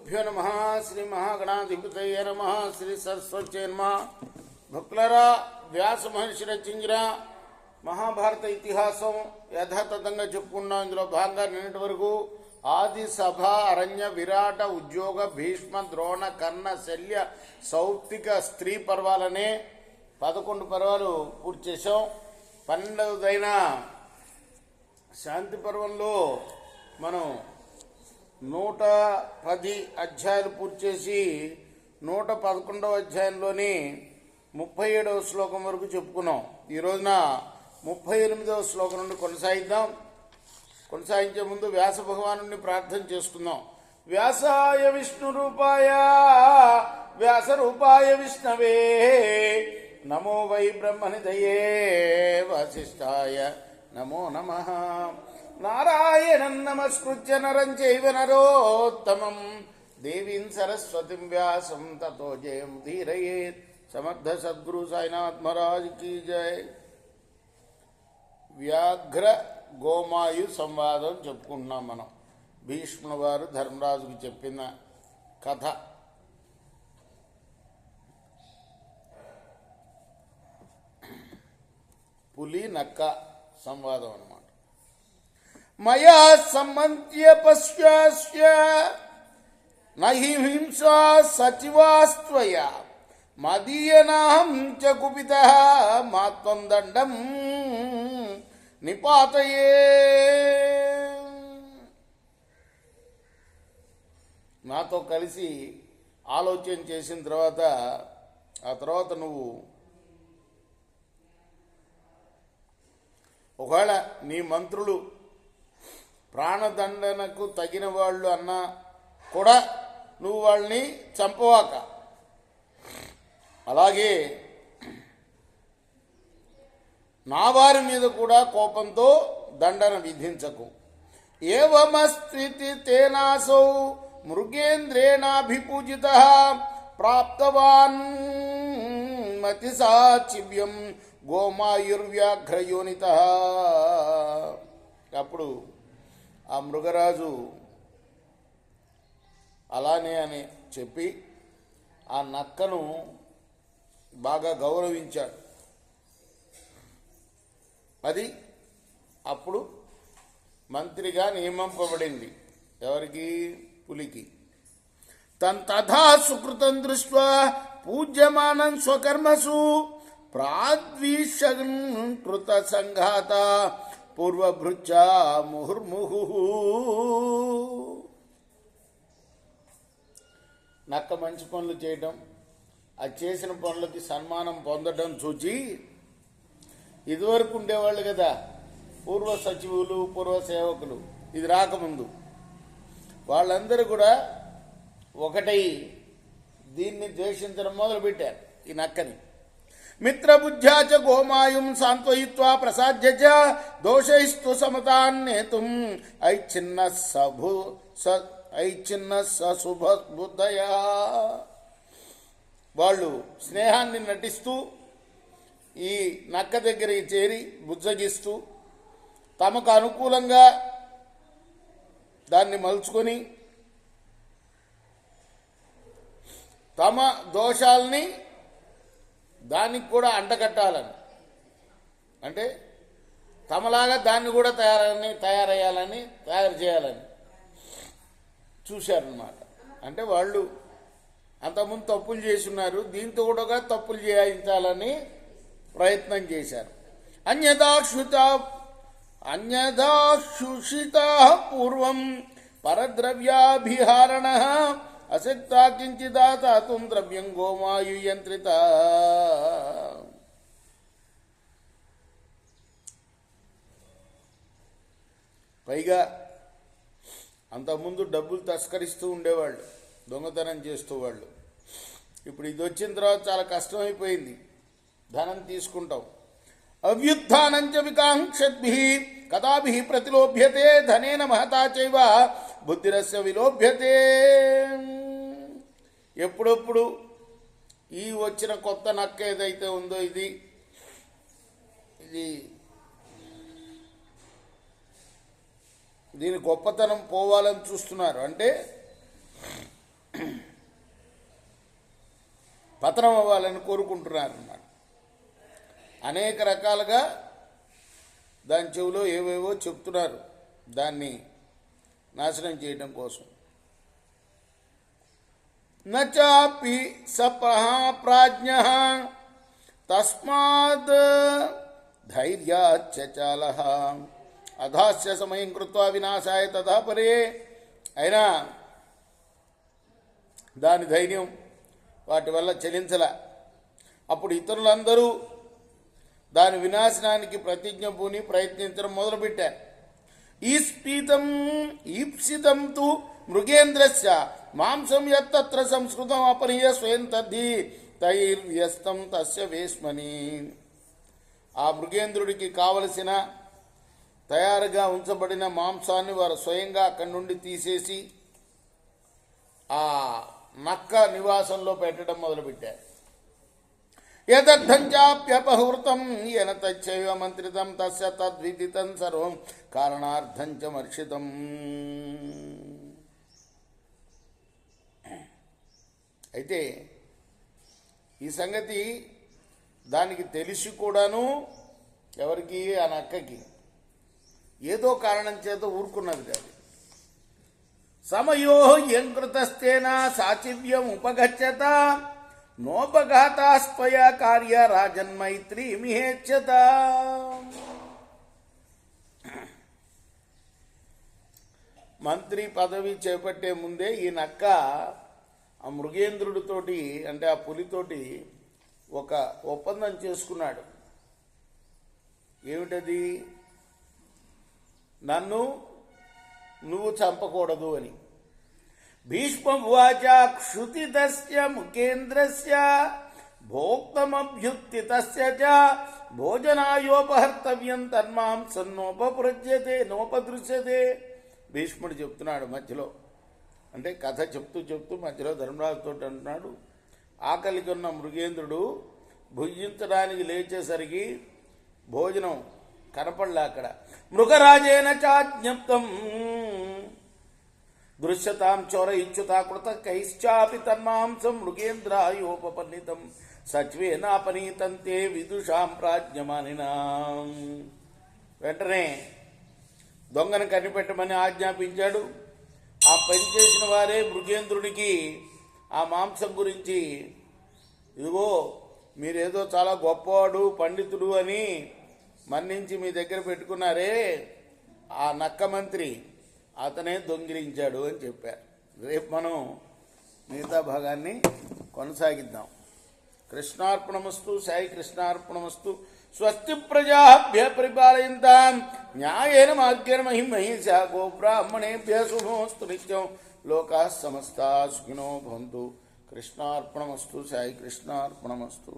గురుభ్యో నమ. శ్రీ మహాగణాధిపతయ నమ. శ్రీ సరస్వతి నమ. భక్తులరా, వ్యాస మహర్షి రచించిన మహాభారత ఇతిహాసం యథాతథంగా చెప్పుకున్నాం. ఇందులో భాగంగా నిన్నటి వరకు ఆది, సభ, అరణ్య, విరాట, ఉద్యోగ, భీష్మ, ద్రోణ, కర్ణ, శల్య, సౌప్తిక, స్త్రీ పర్వాలనే 11 పర్వాలు పూర్తి చేసాం. 12వ శాంతి పర్వంలో మనం 110 అధ్యాయాలు పూర్తి చేసి 111వ అధ్యాయంలోని 37వ శ్లోకం వరకు చెప్పుకున్నాం. ఈ రోజున 38వ శ్లోకం నుండి కొనసాగిద్దాం. కొనసాగించే ముందు వ్యాస భగవాను ప్రార్థన చేసుకుందాం. వ్యాసాయ విష్ణు రూపాయ వ్యాస రూపాయ విష్ణవే నమో వై బ్రహ్మనిధయే వశిష్ఠాయ నమో నమః. నారాయణం నమస్కృత్య నరం చైవ నరోత్తమం దేవీం సరస్వతిం వ్యాసం తతో జయం ధీరయేత్. సమర్థ సద్గురు సాయినాథ్ మహారాజ్ కీ జై. వ్యాఘ్ర గోమాయు సంవాదం చెప్పుకుంటున్నాం మనం. భీష్ముడు వారు ధర్మరాజుకు చెప్పిన కథ. పులి నక్క సంవాదం అన్నమాట. మయా సమంత్య పశ్యాస్య నహి హింసా సచివాస్త్వయ మదీయనాహం చ కుపితః మాత్వం దండం నిపాతయే. నాతో కలిసి ఆలోచన చేసిన తర్వాత ఆ తర్వాత నువ్వు ఒకవేళ నీ మంత్రులు ప్రాణదండనకు తగిన వాళ్ళు అన్నా కూడా నువ్వు వాళ్ళని చంపవాక. అలాగే నా వారి మీద కూడా కోపంతో దండన విధించకు. ఏవమస్తి తేనాసౌ మృగేంద్రేణాభిపూజితః ప్రాప్తవాన్ మతిసాచివ్యం గోమాయుర్వ్యాఘ్రయోనితః. అప్పుడు ఆ మృగరాజు అలానే అని చెప్పి ఆ నక్కను బాగా గౌరవించాడు. అది అప్పుడు మంత్రిగా నియమింపబడింది. ఎవరికి? పులికి. తథా సుకృతం దృష్ట్వా పూజ్యమానం స్వకర్మసు ప్రాద్వీషకృత సంఘాత పూర్వభృత్యా ముహుర్ముహు. నక్క మంచి పనులు చేయటం, అది చేసిన పనులకి సన్మానం పొందడం చూచి ఇదివరకు ఉండేవాళ్ళు కదా పూర్వ సచివులు, పూర్వ సేవకులు, ఇది రాకముందు వాళ్ళందరూ కూడా ఒకటై దీన్ని ద్వేషించడం మొదలుపెట్టారు ఈ నక్కని. మిత్రబుద్ధ్యాచ గోమాయుం సాంత్వయిత్వా ప్రసాద్య చ దోషైస్తు సమతాన్నేతుం ఐచ్ఛిన్న సశుభబుద్ధయా. వాళ్ళు స్నేహాన్ని నటిస్తూ ఈ నక్క దగ్గరికి చేరి బుజ్జగిస్తూ తమకు అనుకూలంగా దాన్ని మలుచుకొని తమ దోషాలని దానికి కూడా అంటగట్టాలని, అంటే తమలాగా దాన్ని కూడా తయారు చేయాలని చూశారన్నమాట. అంటే వాళ్ళు అంతకుముందు తప్పులు చేస్తున్నారు, దీంతో కూడా తప్పులు చేయించాలని ప్రయత్నం చేశారు. అన్యదాశుషిత పూర్వం పరద్రవ్యాభిహారణ అశక్తా కించిదాతాతుం ద్రవ్యం గోమాయు యంత్రిత. పైగా అంతకుముందు డబ్బులు తస్కరిస్తూ ఉండేవాళ్ళు, దొంగతనం చేస్తూ వాళ్ళు. ఇప్పుడు ఇది వచ్చిన తర్వాత చాలా కష్టమైపోయింది, ధనం తీసుకుంటాం. అవ్యుత్థానంచ వికాంక్షద్భిః కదాభిః ప్రతిలోభ్యతే ధనేన మహతా చైవ బుద్ధిరస్య విలోభ్యతే. ఎప్పుడప్పుడు ఈ వచ్చిన కొత్త నక్క ఏదైతే ఉందో ఇది దీని గొప్పతనం పోవాలని చూస్తున్నారు. అంటే పతనం అవ్వాలని కోరుకుంటున్నారన్నమాట. అనేక రకాలుగా దాని చెవిలో ఏవేవో చెప్తున్నారు దాన్ని నాశనం చేయడం కోసం. నచాపి సపః ప్రాజ్ఞః తస్మాత్ ధైర్యాచ్చ చాలః అధాస్య సమయం కృత్వా వినాశాయ తథా పరే. అయినా దాని ధైర్యం వాటి వల్ల చలించల. అప్పుడు ఇతరులందరూ దాని వినాశనానికి ప్రతిజ్ఞ పూని ప్రయత్నించడం మొదలుపెట్టారు. ఈప్సితం తు మృగేంద్రస్య మాంసం యత్తత్ర సంస్కృతం అపనీయ స్వయం తద్ధి తైర్వ్యస్తం తస్య వేష్మని. ఆ మృగేంద్రుడికి కావలసిన తయారుగా ఉంచబడిన మాంసాన్ని వారు స్వయంగా అక్కడి నుండి తీసేసి ఆ నక్క నివాసంలో పెట్టడం మొదలుపెట్టారు. యదర్థం చాప్యపహృతం యన తచ్చైవ మంత్రితం తస్య తద్విదితం సర్వం కారణార్థం చ మర్షితం. అయితే ఈ సంగతి దానికి తెలిసి కూడాను ఎవరికి, ఆ నక్కకి ఏదో కారణం చేత ఊరుకున్నది కాదు. సమయో యంకృతస్తేన సాచివ్యం ఉపగచ్చత నోపఘాతాస్పయ కార్య రాజన్మైత్రీ మిహేచ్ఛత. మంత్రి పదవి చేపట్టే ముందే ఈ నక్క ఆ మృగేంద్రుడితోటి అంటే ఆ పులితోటి ఒక ఒప్పందం చేసుకున్నాడు. ఏమిటది? నన్ను నువ్వు చంపకూడదు అని. భీష్మవాచ క్షుతితస్య ముఖేంద్రస్య భోక్తమభ్యుత్తితస్య చ భోజనాయోపహర్తవ్యం తన్మాంసం నోపదృశ్యతే. భీష్ముడు చెప్తున్నాడు మధ్యలో, అంటే కథ చెప్తూ మధ్యలో ధర్మరాజుతో అంటున్నాడు, ఆకలికి ఉన్న మృగేంద్రుడు భుజించడానికి లేచేసరికి భోజనం కనపడలే అక్కడ. మృగరాజేన చాజ్ఞప్తం దృశ్యతాం చోరయిచ్యుతాకృత కైశ్చాపి తన్మాంసం మృగేంద్రాయోపపన్నితం సత్వేనాపనీతంతే విదుషాం ప్రాజ్ఞమానినా. వెంటనే దొంగను కనిపెట్టమని ఆజ్ఞాపించాడు. ఆ పని చేసిన వారే మృగేంద్రుడికి ఆ మాంసం గురించి, ఇదిగో మీరేదో చాలా గొప్పవాడు పండితుడు అని మన్నించి మీ దగ్గర పెట్టుకున్నారే, ఆ నక్క మంత్రి అతనే దొంగిలించాడు అని చెప్పారు. రేపు మనం మిగతా భాగాన్ని కొనసాగిద్దాం. కృష్ణార్పణమస్తు. సాయి కృష్ణార్పణమస్తు. స్వస్తి ప్రజాభ్య పరిపాలయంతాం న్యాయేన మార్గేణ మహిమహీషా గోబ్రాహ్మణేభ్య శుభమస్తు నిత్యం. లోకాః సమస్తాః సుఖినో భవంతు. కృష్ణార్పణమస్తు. సాయి కృష్ణార్పణమస్తు.